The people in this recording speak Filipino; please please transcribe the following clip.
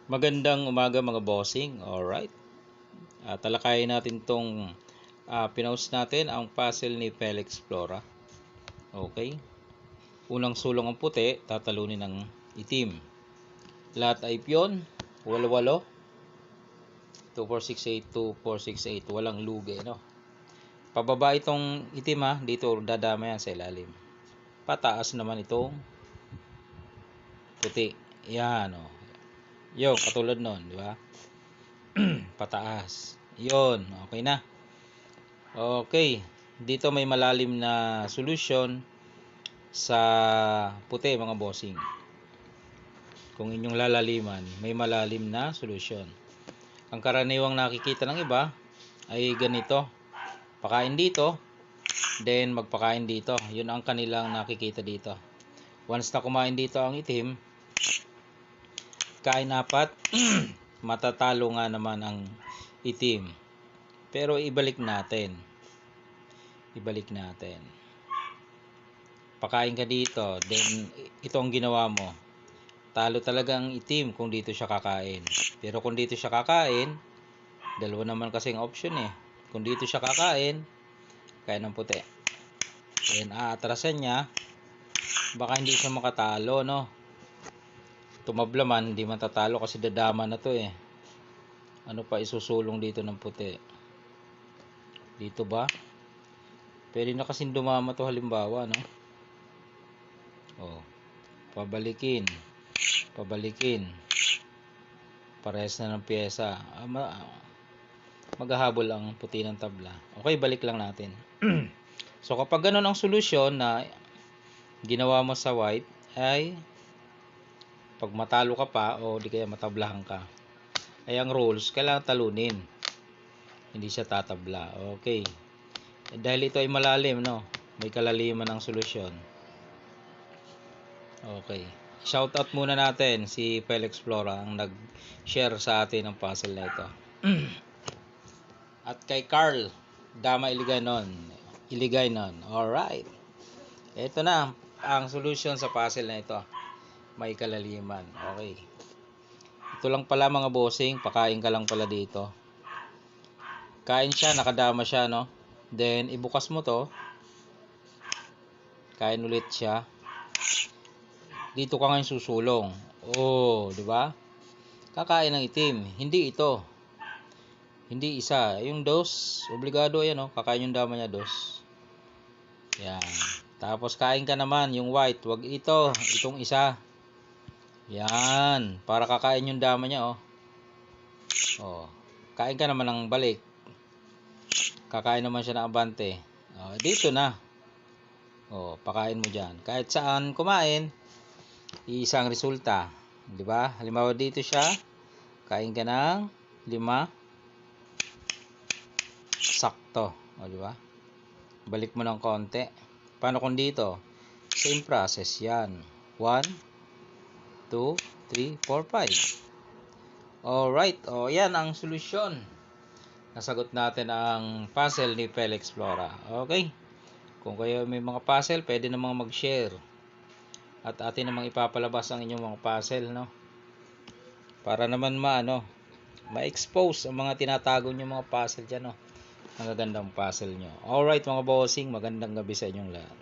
Magandang umaga mga bossing. Alright. Talakayin natin tong pinost natin ang puzzle ni Felix Flora. Okay. Unang sulong ang puti, tatalunin ng itim. Lahat ay piyon, walo-walo. 2468, 2468. Walang lugi, no? Pababa itong itim dito dadama yan sa ilalim. Pataas naman itong puti. Yan, oh. Yo, katulad nun, di ba? Pataas. Yon, okay na. Okay, dito may malalim na solution sa puti mga bossing. Kung inyong lalaliman, may malalim na solution. Ang karaniwang nakikita ng iba ay ganito. Pakain dito, then magpakain dito. Yun ang kanilang nakikita dito. Once na kumain dito ang itim, kain apat, matatalo nga naman ang itim. Pero ibalik natin. Pakain ka dito, then ito ang ginawa mo. Talo talaga ang itim kung dito siya kakain. Pero kung dito siya kakain, dalawa naman kasi ang option eh. Kung dito siya kakain, kain ng puti. Then aatrasan niya, baka hindi siya makatalo, no? Tumabla man, hindi matatalo kasi dadama na to eh. Ano pa isusulong dito ng puti? Dito ba? Pwede na kasing dumama to halimbawa, no? Oh, pabalikin. Parehas na ng pyesa. Maghahabol ang puti ng tabla. Okay, balik lang natin. So kapag ganun ang solusyon na ginawa mo sa white ay pag matalo ka pa o di kaya matablahan ka, ay ang rules kailangan talunin, hindi siya tatabla. Okay, dahil ito ay malalim, no, may kalaliman ng solusyon. Okay, shout out muna natin si Felix Flora ang nag-share sa atin ng puzzle na ito. At kay Carl Dama Iligaynon. Alright, ito na ang solution sa puzzle na ito, may kalaliman. Okay, ito lang pala mga bossing, pakain ka lang pala dito. Kain siya, nakadama siya, no? Then ibukas mo to, kain ulit siya. Dito ka ngayon susulong. Oh, di ba? Kakain ng itim, hindi ito. Hindi isa, yung dos, obligado yan, no? Kakain yung dama niya, dos. Yan. Tapos kain ka naman yung white, wag ito, itong isa. Yan, para kakain yung dama niya, oh. Oh, kain ka naman ng balik. Kakain naman siya ng abante. Oh, dito na. Oh, pakain mo diyan. Kahit saan kumain, isang resulta, 'di ba? Halimbawa dito siya, kain ka ng 5. Sakto, oh, 'di ba? Balik mo ng konti. Paano kung dito? Same process 'yan. 1 2 3 4 5. Alright, oh, yan ang solusyon. Nasagot natin ang puzzle ni Felix Flora. Okay, kung kayo may mga puzzle, pwede namang mag-share at atin namang ipapalabas ang inyong mga puzzle, no? Para naman ma-expose ang mga tinatago nyo mga puzzle dyan, no? Ang gagandang puzzle nyo. Alright mga bossing, magandang gabi sa inyong lahat.